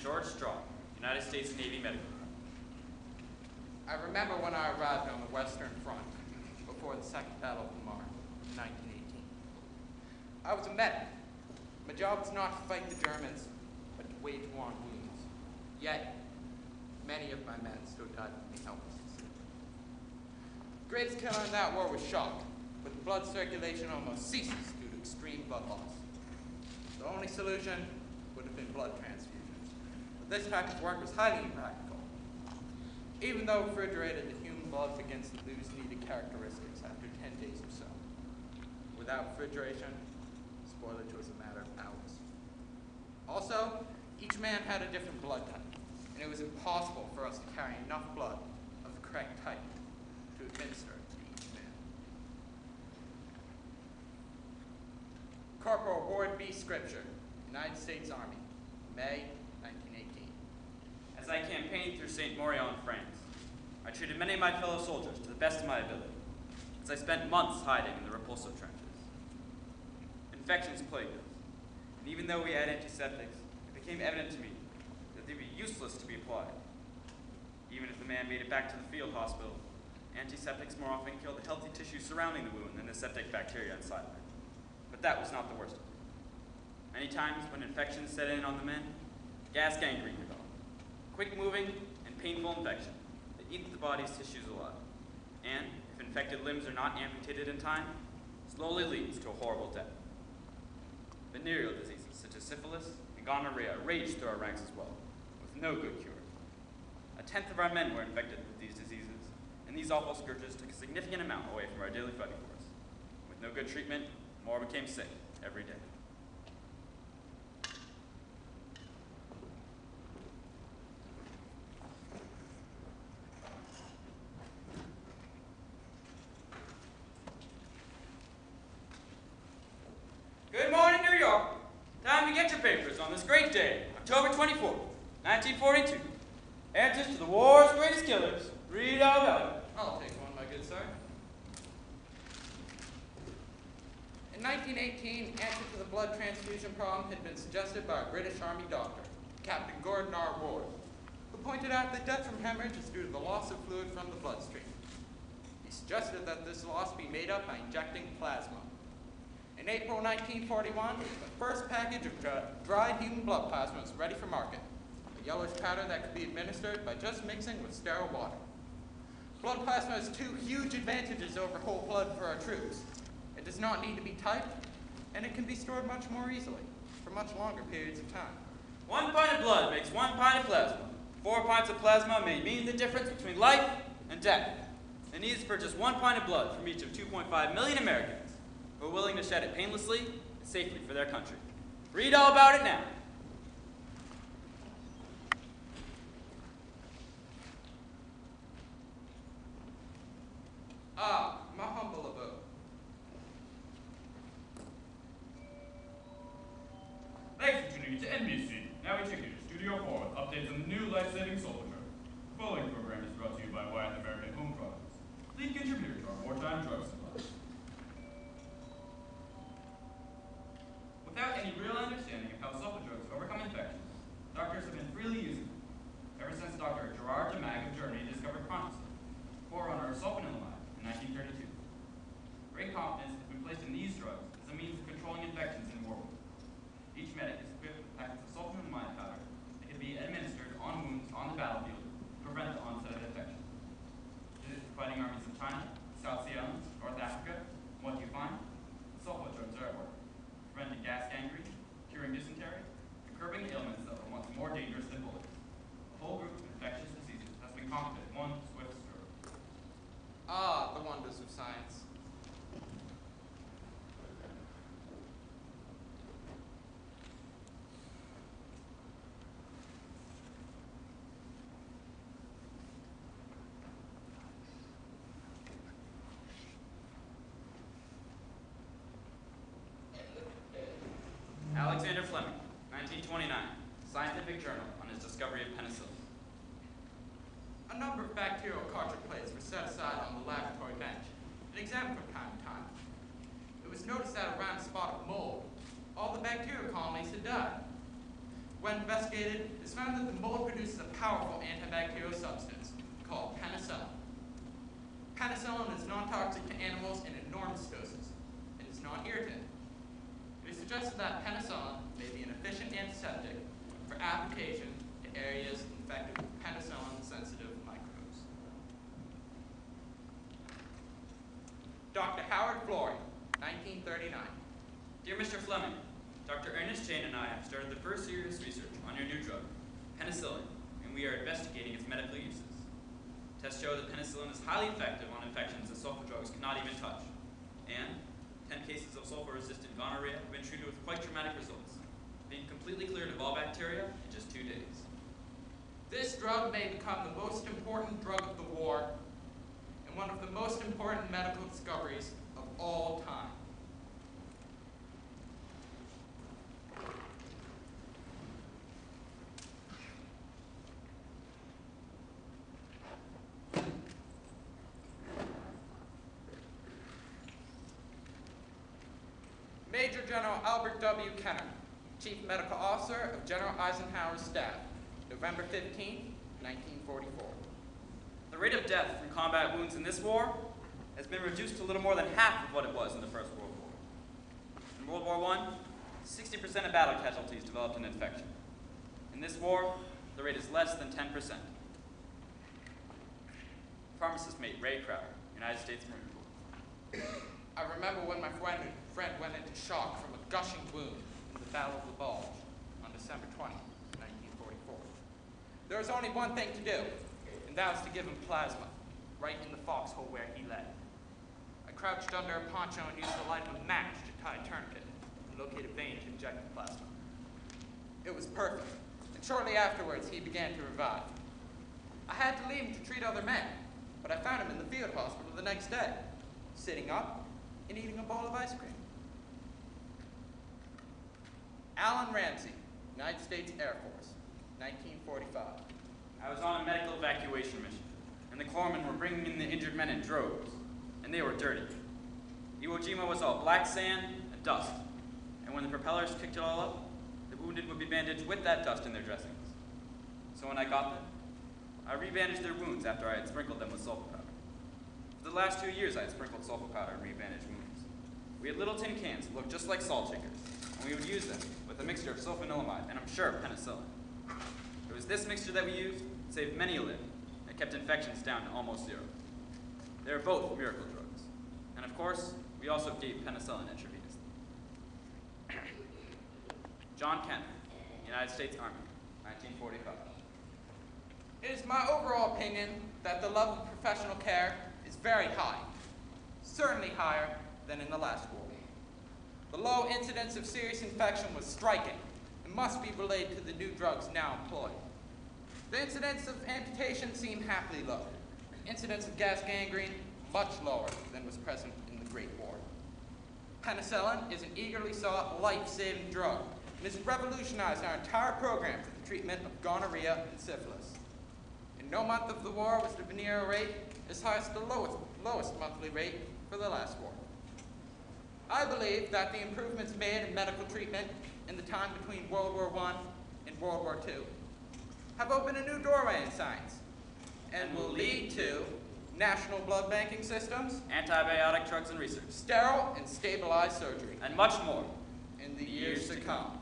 George Straw, United States Navy Medical Corps. I remember when I arrived on the Western Front before the Second Battle of the Marne in 1918. I was a medic. My job was not to fight the Germans, but to wage war on wounds. Yet, many of my men stood by me helpless. The greatest killer in that war was shock, but the blood circulation almost ceases due to extreme blood loss. The only solution would have been blood transfusions, but this type of work was highly impractical. Even though refrigerated, the human blood begins to lose needed characteristics after 10 days or so. Without refrigeration, spoilage was a matter of hours. Also, each man had a different blood type, and it was impossible for us to carry enough blood of the correct type to administer to each man. Corporal Ward B. Scripture, United States Army, May 1918. As I campaigned through St. Maurian, France, I treated many of my fellow soldiers to the best of my ability, as I spent months hiding in the repulsive trenches. Infections plagued us, and even though we had antiseptics, it became evident to me that they'd be useless to be applied. Even if the man made it back to the field hospital, antiseptics more often killed the healthy tissue surrounding the wound than the septic bacteria inside of it. But that was not the worst of it. Many times when infections set in on the men, gas gangrene developed. Quick-moving and painful infection that eats the body's tissues alive, and, if infected limbs are not amputated in time, slowly leads to a horrible death. Venereal diseases such as syphilis and gonorrhea raged through our ranks as well, with no good cure. A tenth of our men were infected with these diseases, and these awful scourges took a significant amount away from our daily fighting force. With no good treatment, more became sick every day. Good morning, New York. Time to get your papers on this great day, October 24th, 1942. Answers to the war's greatest killers. Read all about it. I'll take one, my good sir. In 1918, answer to the blood transfusion problem had been suggested by a British Army doctor, Captain Gordon R. Ward, who pointed out that death from hemorrhage is due to the loss of fluid from the bloodstream. He suggested that this loss be made up by injecting plasma. In April 1941, the first package of dried human blood plasma was ready for market, a yellowish powder that could be administered by just mixing with sterile water. Blood plasma has two huge advantages over whole blood for our troops. It does not need to be typed, and it can be stored much more easily, for much longer periods of time. 1 pint of blood makes 1 pint of plasma. 4 pints of plasma may mean the difference between life and death. The need is for just 1 pint of blood from each of 2.5 million Americans who are willing to shed it painlessly and safely for their country. Read all about it now. My humble abode. Thanks for tuning in to NBC. Now we take you to Studio 4 with updates on the new life-saving soldier. The following program is brought to you by Wyatt American Home Products, lead contributor to our wartime drug supply. Without any real understanding of how sulfa drugs overcome infections, doctors have been freely using them, ever since Dr. Gerard de Mag of Germany discovered Prontosil, forerunner of sulfanilamide, in 1932. Great confidence has been placed in these drugs as a means of controlling infections in war. Each medic is equipped with packets of sulfanilamide powder that can be administered on wounds on the battlefield to prevent the onset of infection. Visit fighting armies in China, South Sea Islands, North Africa, and what do you find? The sulfa drugs are at work, preventing gas gangrene, curing dysentery, and curbing ailments that were once more dangerous than bullets. A whole group of infectious diseases has been conquered at one swift stroke. The wonders of science. Alexander Fleming, 1929, Scientific Journal on his discovery of penicillin. A number of bacterial culture plates were set aside on the laboratory bench and examined from time to time. It was noticed that around a spot of mold, all the bacterial colonies had died. when investigated, it is found that the mold produces a powerful antibacterial substance called penicillin. Penicillin is non-toxic to animals in enormous doses and is non-irritant. It is suggested that penicillin may be an efficient antiseptic for application to areas infected with penicillin-sensitive microbes. Dr. Howard Flory, 1939. Dear Mr. Fleming, Dr. Ernest Jane and I have started the first serious research on your new drug, penicillin, and we are investigating its medical uses. Tests show that penicillin is highly effective on infections that sulfa drugs cannot even touch, and 10 cases of sulfa-resistant gonorrhea have been treated with quite dramatic results, being completely cleared of all bacteria in just 2 days. This drug may become the most important drug of the war and one of the most important medical discoveries of all time. Major General Albert W. Kenner, Chief Medical Officer of General Eisenhower's staff, November 15, 1944. The rate of death from combat wounds in this war has been reduced to a little more than half of what it was in the First World War. In World War I, 60% of battle casualties developed an infection. In this war, the rate is less than 10%. Pharmacist mate Ray Crowder, United States Marine Corps. I remember when my friend went into shock from a gushing wound in the Battle of the Bulge on December 20, 1944. There was only one thing to do, and that was to give him plasma, right in the foxhole where he lay. I crouched under a poncho and used the light of a match to tie a tourniquet and locate a vein to inject the plasma. It was perfect, and shortly afterwards he began to revive. I had to leave him to treat other men, but I found him in the field hospital the next day, sitting up and eating a bowl of ice cream. Alan Ramsey, United States Air Force, 1945. I was on a medical evacuation mission, and the corpsmen were bringing in the injured men in droves, and they were dirty. Iwo Jima was all black sand and dust, and when the propellers kicked it all up, the wounded would be bandaged with that dust in their dressings. So when I got them, I rebandaged their wounds after I had sprinkled them with sulfa powder. For the last 2 years, I had sprinkled sulfa powder and rebandaged wounds. We had little tin cans that looked just like salt shakers, and we would use them with a mixture of sulfanilamide and, I'm sure, penicillin. It was this mixture that we used that saved many a life and kept infections down to almost zero. They were both miracle drugs. And of course, we also gave penicillin intravenously. John Kenner, United States Army, 1945. It is my overall opinion that the level of professional care is very high, certainly higher than in the last war. The low incidence of serious infection was striking and must be related to the new drugs now employed. The incidence of amputation seemed happily low. Incidence of gas gangrene much lower than was present in the Great War. Penicillin is an eagerly sought life-saving drug and has revolutionized our entire program for the treatment of gonorrhea and syphilis. In no month of the war was the venereal rate as high as the lowest monthly rate for the last war. I believe that the improvements made in medical treatment in the time between World War I and World War II have opened a new doorway in science and will lead to national blood banking systems, Antibiotic drugs and research, sterile and stabilized surgery, and much more in the years to come.